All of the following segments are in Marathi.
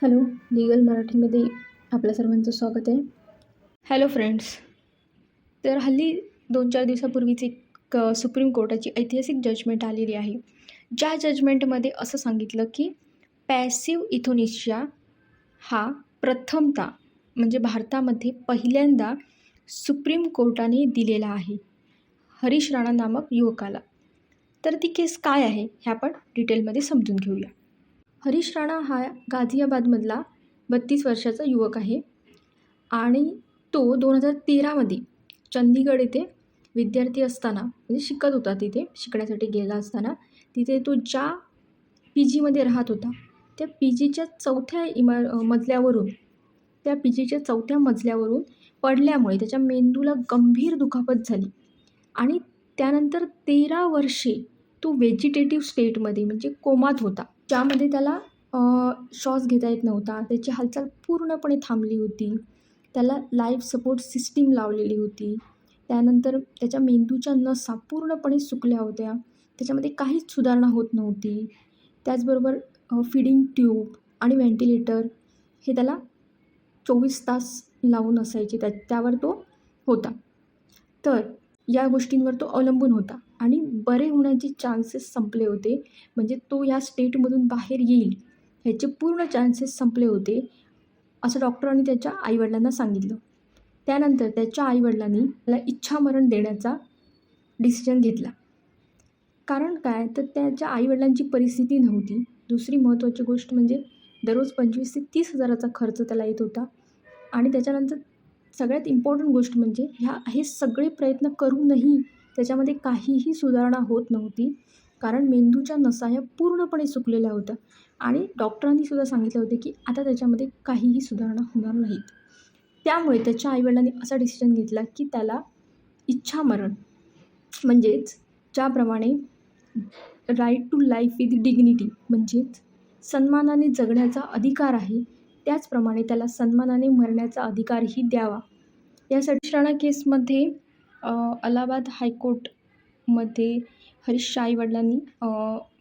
हॅलो, लीगल मराठीमध्ये आपल्या सर्वांचं स्वागत आहे. Hello friends. तर हल्ली 2-4 दिवसापूर्वीच एक सुप्रीम कोर्टाची ऐतिहासिक जजमेंट आलेली आहे. ज्या जजमेंटमध्ये असं सांगितलं की पॅसिव्ह इथोनेशिया हा प्रथमतः म्हणजे भारतामध्ये पहिल्यांदा सुप्रीम कोर्टाने दिलेला आहे हरीश राणा नामक युवकाला. तर ती केस काय आहे हे आपण डिटेलमध्ये समजून घेऊया. हरीश राणा हा गाझियाबादमधला 32 वर्षाचा युवक आहे आणि तो 2013मध्ये चंदीगड येथे विद्यार्थी असताना म्हणजे शिकत होता, तिथे शिकण्यासाठी गेला असताना तिथे तो ज्या पी जीमध्ये राहत होता त्या पी जीच्या चौथ्या मजल्यावरून पडल्यामुळे त्याच्या मेंदूला गंभीर दुखापत झाली आणि त्यानंतर 13 वर्षे तो व्हेजिटेटिव्ह स्टेटमध्ये म्हणजे कोमात होता, ज्यामध्ये त्याला श्वास घेता येत नव्हता. त्याची हालचाल पूर्णपणे थांबली होती. त्याला लाईफ सपोर्ट सिस्टीम लावलेली होती. त्यानंतर त्याच्या मेंदूच्या नसा पूर्णपणे सुकल्या होत्या. त्याच्यामध्ये काहीच सुधारणा होत नव्हती. त्याचबरोबर फीडिंग ट्यूब आणि व्हेंटिलेटर हे त्याला 24 तास लावून असायचे, त्यावर तो होता. तर या गोष्टींवर तो अवलंबून होता आणि बरे होण्याचे चान्सेस संपले होते. म्हणजे तो या स्टेटमधून बाहेर येईल ह्याचे पूर्ण चान्सेस संपले होते, असं डॉक्टरांनी त्याच्या आईवडिलांना सांगितलं. त्यानंतर त्याच्या आईवडिलांनी त्याला इच्छामरण देण्याचा डिसिजन घेतला. कारण काय, तर त्याच्या आईवडिलांची परिस्थिती नव्हती. दुसरी महत्त्वाची गोष्ट म्हणजे दररोज 25,000 ते 30,000चा खर्च त्याला येत होता आणि त्याच्यानंतर सगळ्यात इम्पॉर्टंट गोष्ट म्हणजे हे सगळे प्रयत्न करूनही त्याच्यामध्ये काहीही सुधारणा होत नव्हती. कारण मेंदूच्या नसा ह्या पूर्णपणे सुकलेल्या होत्या आणि डॉक्टरांनी सुद्धा सांगितलं होतं की आता त्याच्यामध्ये काहीही सुधारणा होणार नाहीत. त्यामुळे त्याच्या आईवडिलांनी असा डिसिजन घेतला की त्याला इच्छामरण म्हणजेच ज्याप्रमाणे right to life with dignity म्हणजेच सन्मानाने जगण्याचा अधिकार आहे, त्याचप्रमाणे त्याला सन्मानाने मरण्याचा अधिकारही द्यावा. यासाठी राणा केसमध्ये अलाहाबाद हायकोर्टमध्ये हरीशच्या आईवडिलांनी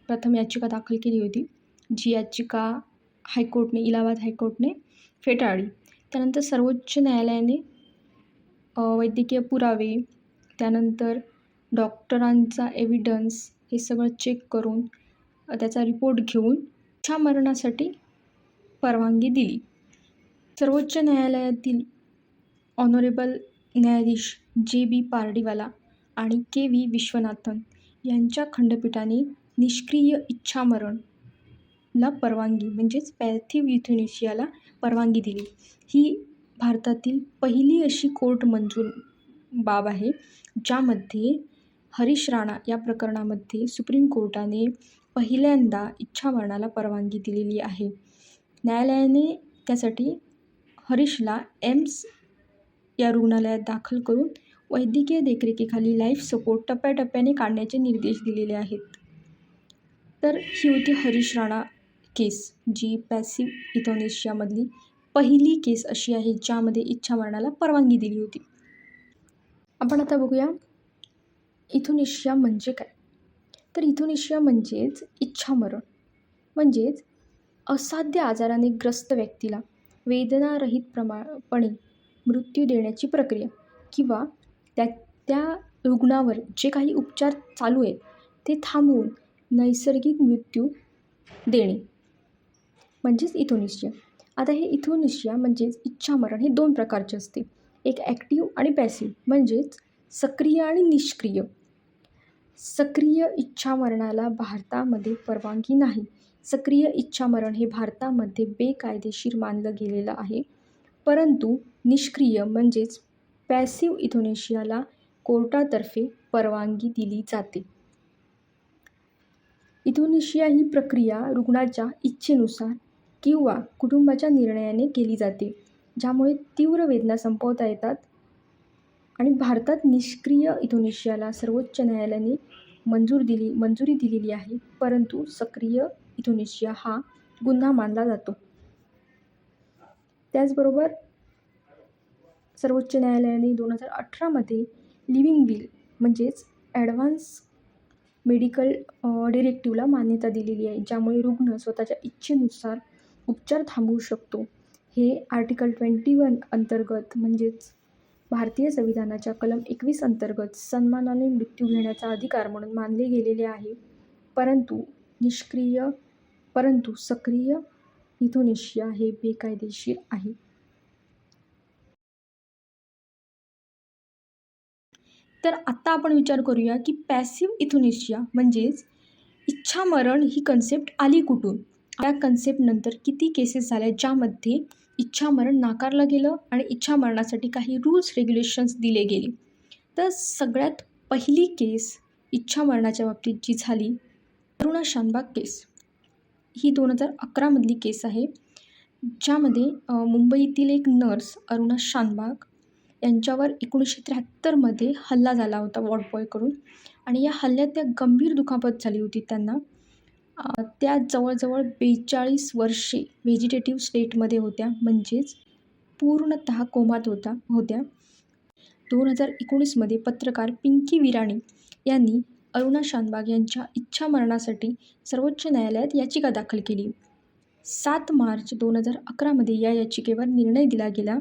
प्रथम याचिका दाखल केली होती, जी याचिका इलाहाबाद हायकोर्टने फेटाळली. त्यानंतर सर्वोच्च न्यायालयाने वैद्यकीय पुरावे, त्यानंतर डॉक्टरांचा एव्हिडन्स हे सगळं चेक करून त्याचा रिपोर्ट घेऊन इच्छामरणासाठी परवानगी दिली. सर्वोच्च न्यायालयातील ऑनरेबल न्यायाधीश जे.बी. पारडीवाला आणि के.व्ही. विश्वनाथन यांच्या खंडपीठाने निष्क्रिय इच्छामरणला परवानगी म्हणजेच पॅसिव्ह युथेनेशियाला परवानगी दिली. ही भारतातील पहिली अशी कोर्ट मंजूर बाब आहे ज्यामध्ये हरीश राणा या प्रकरणामध्ये सुप्रीम कोर्टाने पहिल्यांदा इच्छामरणाला परवानगी दिलेली आहे. न्यायालयाने त्यासाठी हरीशला एम्स या रुग्णालयात दाखल करून वैद्यकीय देखरेखीखाली लाईफ सपोर्ट टप्प्याटप्प्याने काढण्याचे निर्देश दिलेले आहेत. तर ही होती हरीश राणा केस, जी पॅसिव्ह इथोनेशियामधली पहिली केस अशी आहे ज्यामध्ये इच्छामरणाला परवानगी दिली होती. आपण आता बघूया इथोनेशिया म्हणजे काय. तर इथोनेशिया म्हणजेच इच्छामरण, म्हणजेच असाध्य आजाराने ग्रस्त व्यक्तीला वेदनारहितपणे मृत्यू देण्याची प्रक्रिया किंवा त्या रुग्णावर जे काही उपचार चालू आहेत ते थांबवून नैसर्गिक मृत्यू देणे म्हणजेच इथोनेशिया. आता हे इथोनेशिया म्हणजेच इच्छामरण हे 2 प्रकारचे असते, एक ॲक्टिव्ह आणि पॅसिव्ह म्हणजेच सक्रिय आणि निष्क्रिय. सक्रिय इच्छामरणाला भारतामध्ये परवानगी नाही. सक्रिय इच्छामरण हे भारतामध्ये बेकायदेशीर मानलं गेलेलं आहे, परंतु निष्क्रिय म्हणजेच पॅसिव्ह इथोनेशियाला कोर्टातर्फे परवानगी दिली जाते. इथोनेशिया ही प्रक्रिया रुग्णाच्या इच्छेनुसार किंवा कुटुंबाच्या निर्णयाने केली जाते, ज्यामुळे तीव्र वेदना संपवता येतात. आणि भारतात निष्क्रिय इथोनेशियाला सर्वोच्च न्यायालयाने मंजुरी दिलेली आहे, परंतु सक्रिय इथोनेशिया हा गुन्हा मानला जातो. त्याचबरोबर सर्वोच्च न्यायालयाने 2018मध्ये लिव्हिंग विल म्हणजेच ॲडव्हान्स मेडिकल डिरेक्टिव्हला मान्यता दिलेली आहे, ज्यामुळे रुग्ण स्वतःच्या इच्छेनुसार उपचार थांबवू शकतो. हे आर्टिकल 21 अंतर्गत म्हणजेच भारतीय संविधानाच्या कलम 21 अंतर्गत सन्मानाने मृत्यू घेण्याचा अधिकार म्हणून मानले गेलेले आहे. परंतु सक्रिय इथोनेशिया हे बेकायदेशीर आहे. तर आत्ता आपण विचार करूया की पॅसिव्ह इथोनेशिया म्हणजेच इच्छामरण ही कन्सेप्ट आली कुठून. या कन्सेप्टनंतर किती केसेस झाल्या ज्यामध्ये इच्छामरण नाकारलं गेलं आणि इच्छामरणासाठी काही रूल्स रेग्युलेशन्स दिले गेले. तर सगळ्यात पहिली केस इच्छामरणाच्या बाबतीत जी झाली अरुणा शानबाग केस. ही 2011 मधली केस आहे, ज्यामध्ये मुंबईतील एक नर्स अरुणा शानबाग यांच्यावर 1973 मध्ये हल्ला झाला होता वॉर्डबॉयकडून आणि या हल्ल्यात त्या गंभीर दुखापत झाली होती त्यांना. त्या जवळजवळ 42 वर्षे व्हेजिटेटिव्ह स्टेटमध्ये होत्या, म्हणजेच पूर्णतः कोमात होत्या. 2019 मध्ये पत्रकार पिंकी विराणी यांनी अरुणा शानबाग यांच्या इच्छामरणासाठी सर्वोच्च न्यायालयात याचिका दाखल केली. 7 मार्च 2011 मध्ये या याचिकेवर निर्णय दिला गेला,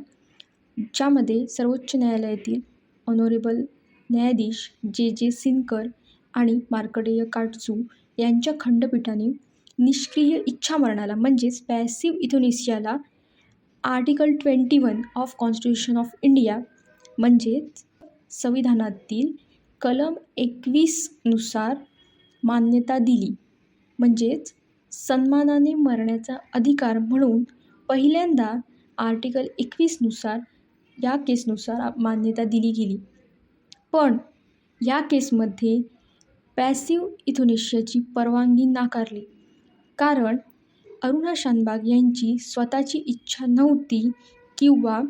ज्यामध्ये सर्वोच्च न्यायालयातील ऑनरेबल न्यायाधीश जे सिनकर आणि मार्कंडेय काटजू यांच्या खंडपीठाने निष्क्रिय इच्छामरणाला म्हणजेच पॅसिव्ह इथोनेशियाला article 21 of constitution of India म्हणजेच संविधानातील कलम 21 नुसार मान्यता दिली. म्हणजेच सन्मानाने मरण्याचा अधिकार म्हणून पहिल्यांदा आर्टिकल 21 नुसार या केसनुसार मान्यता दिली गेली. पण या केसमध्ये पॅसिव्ह इथोनेशियाची परवानगी नाकारली, कारण अरुणा शानबाग यांची स्वतःची इच्छा नव्हती किंवा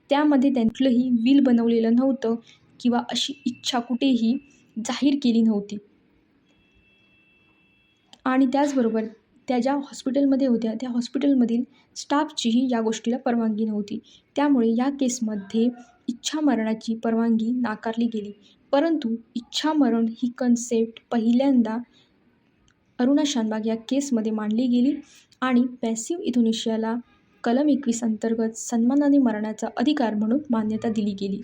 त्यामध्ये कुठलंही विल बनवलेलं नव्हतं किंवा अशी इच्छा कुठेही जाहीर केली नव्हती. आणि त्याचबरोबर त्या ज्या हॉस्पिटलमध्ये होत्या त्या हॉस्पिटलमधील स्टाफचीही या गोष्टीला परवानगी नव्हती. त्यामुळे या केसमध्ये इच्छामरणाची परवानगी नाकारली गेली. परंतु इच्छामरण ही कन्सेप्ट पहिल्यांदा अरुणा शानबाग या केसमध्ये मांडली गेली आणि पॅसिव्ह इथोनेशियाला कलम 21 अंतर्गत सन्मानाने मरण्याचा अधिकार म्हणून मान्यता दिली गेली.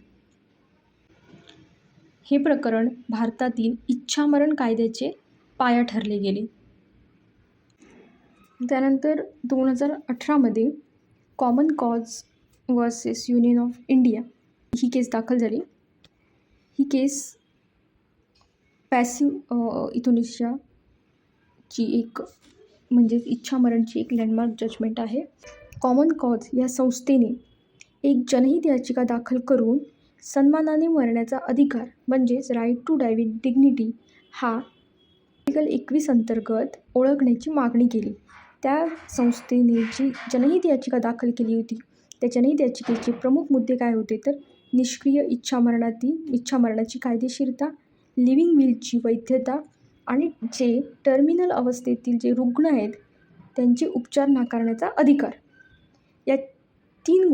हे प्रकरण भारतातील इच्छामरण कायद्याचे पाया ठरले गेले. त्यानंतर 2018 मध्ये common cause versus union of India ही केस दाखल झाली. ही केस पॅसिव्ह इथोनेशियाची एक म्हणजे इच्छामरणची एक लँडमार्क जजमेंट आहे. कॉमन कॉज या संस्थेने एक जनहित याचिका दाखल करून सन्मानाने मरण्याचा अधिकार म्हणजेच right to die with dignity हा आर्टिकल 21 अंतर्गत ओळखण्याची मागणी केली. त्या संस्थेने जी जनहित याचिका दाखल केली होती त्या जनहित याचिकेचे प्रमुख मुद्दे काय होते तर निष्क्रिय इच्छामरणाची कायदेशीरता, लिव्हिंग विलची वैधता आणि जे टर्मिनल अवस्थेतील जे रुग्ण आहेत त्यांचे उपचार नाकारण्याचा अधिकार. या तीन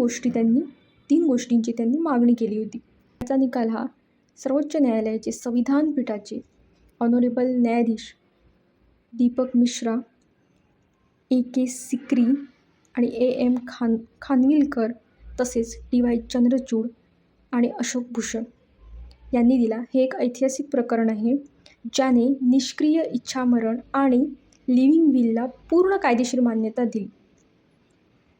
गोष्टींची त्यांनी मागणी केली होती. याचा निकाल हा सर्वोच्च न्यायालयाचे संविधान पीठाचे ऑनरेबल न्यायाधीश दीपक मिश्रा, A.K. सिक्री आणि A.M. खानविलकर तसेच D.Y. चंद्रचूड आणि अशोक भूषण यांनी दिला. हे एक ऐतिहासिक प्रकरण आहे ज्याने निष्क्रिय इच्छामरण आणि लिव्हिंग विलला पूर्ण कायदेशीर मान्यता दिली.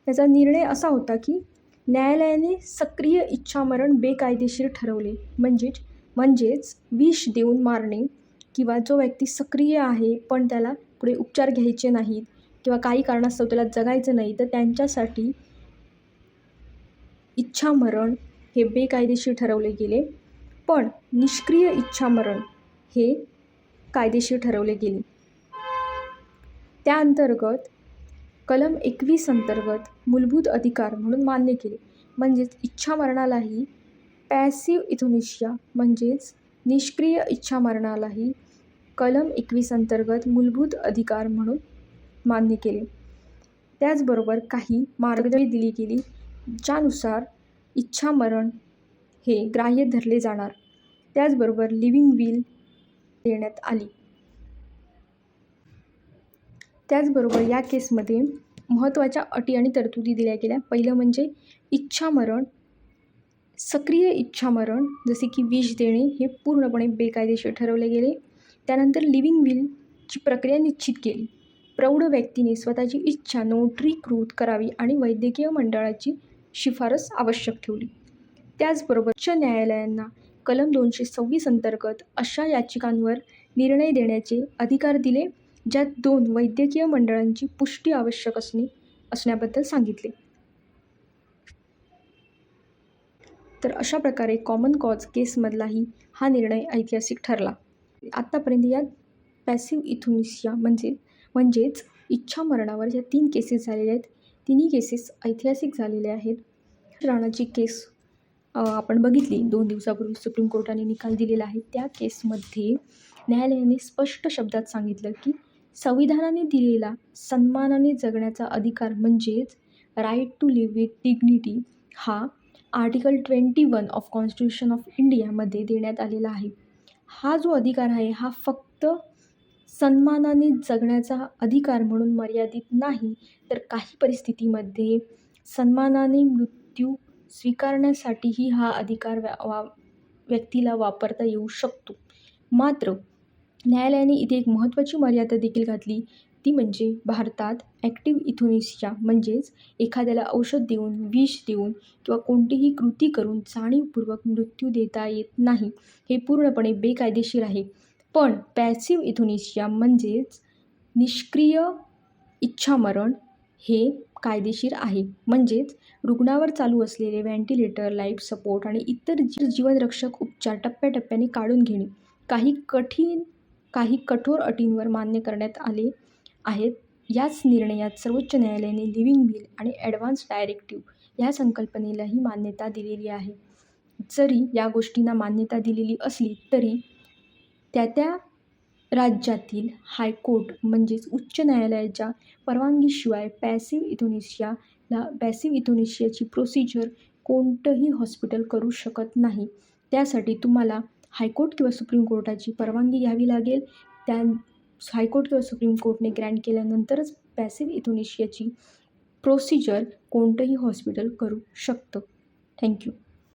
त्याचा निर्णय असा होता की न्यायालयाने सक्रिय इच्छामरण बेकायदेशीर ठरवले, म्हणजेच विष देऊन मारणे किंवा जो व्यक्ती सक्रिय आहे पण त्याला पुढे उपचार घ्यायचे नाहीत किंवा काही कारणास्तव त्याला जगायचं नाही तर त्यांच्यासाठी इच्छामरण हे बेकायदेशीर ठरवले गेले. पण निष्क्रिय इच्छामरण हे कायदेशीर ठरवले गेले. त्या अंतर्गत कलम 21 अंतर्गत मूलभूत अधिकार म्हणून मान्य केले. म्हणजेच इच्छामरणालाही पॅसिव्ह इथोनेशिया म्हणजेच निष्क्रिय इच्छामरणालाही कलम 21 अंतर्गत मूलभूत अधिकार म्हणून मान्य केले. त्याचबरोबर काही मार्गदर्शक दिली गेली ज्यानुसार इच्छामरण हे ग्राह्य धरले जाणार. त्याचबरोबर लिव्हिंग विल देण्यात आली. त्याचबरोबर या केसमध्ये महत्त्वाच्या अटी आणि तरतुदी दिल्या गेल्या. पहिलं म्हणजे इच्छामरण, सक्रिय इच्छामरण जसे की विष देणे हे पूर्णपणे बेकायदेशीर ठरवले गेले. त्यानंतर लिव्हिंग विलची प्रक्रिया निश्चित केली. प्रौढ व्यक्तीने स्वतःची इच्छा नोटरीकृत करावी आणि वैद्यकीय मंडळाची शिफारस आवश्यक ठेवली. त्याचबरोबर उच्च न्यायालयांना कलम 226 अंतर्गत अशा याचिकांवर निर्णय देण्याचे अधिकार दिले ज्यात 2 वैद्यकीय मंडळांची पुष्टी आवश्यक असण्याबद्दल सांगितले. तर अशा प्रकारे कॉमन कॉज केसमधलाही हा निर्णय ऐतिहासिक ठरला. आत्तापर्यंत या पॅसिव्ह इथुनिसिया म्हणजेच इच्छा मरणावर ज्या 3 केसेस झालेल्या आहेत, तिन्ही केसेस ऐतिहासिक झालेल्या आहेत. राणाची केस आपण बघितली 2 दिवसापूर्वी सुप्रीम कोर्टाने निकाल दिलेला आहे. त्या केसमध्ये न्यायालयाने स्पष्ट शब्दात सांगितलं की संविधानाने दिलेला सन्मानाने जगण्याचा अधिकार म्हणजेच right to live with dignity हा आर्टिकल 21 ऑफ कॉन्स्टिट्यूशन ऑफ इंडियामध्ये देण्यात आलेला आहे. हा जो अधिकार आहे हा फक्त सन्मानाने जगण्याचा अधिकार म्हणून मर्यादित नाही, तर काही परिस्थितीमध्ये सन्मानाने मृत्यू स्वीकारण्यासाठीही हा अधिकार व्यक्तीला वापरता येऊ शकतो. मात्र न्यायालयाने इथे एक महत्त्वाची मर्यादा देखील घातली, ती म्हणजे भारतात ॲक्टिव्ह इथुनिसिया म्हणजेच एखाद्याला औषध देऊन, विष देऊन किंवा कोणतीही कृती करून जाणीवपूर्वक मृत्यू देता येत नाही. हे पूर्णपणे बेकायदेशीर आहे. पण पॅसिव्ह इथुनिसिया म्हणजेच निष्क्रिय इच्छामरण हे कायदेशीर आहे. म्हणजेच रुग्णावर चालू असलेले व्हेंटिलेटर, लाईफ सपोर्ट आणि इतर जीवनरक्षक उपचार टप्प्याटप्प्याने काढून घेणे काही कठोर अटींवर मान्य करण्यात आले आहेत. याच निर्णयात सर्वोच्च न्यायालयाने लिव्हिंग विल आणि ॲडव्हान्स डायरेक्टिव्ह या संकल्पनेलाही मान्यता दिलेली आहे. जरी या गोष्टींना मान्यता दिलेली असली तरी त्या राज्यातील हायकोर्ट म्हणजेच उच्च न्यायालयाच्या परवानगीशिवाय पॅसिव्ह इथुनिसियाची प्रोसिजर कोणतंही हॉस्पिटल करू शकत नाही. त्यासाठी तुम्हाला हायकोर्ट किंवा सुप्रीम कोर्टाची परवानगी घ्यावी लागेल. हायकोर्ट किंवा सुप्रीम कोर्टने ग्रँट केल्यानंतरच पॅसिव्ह इथुनिसियाची प्रोसिजर कोणतंही हॉस्पिटल करू शकतं. थँक्यू.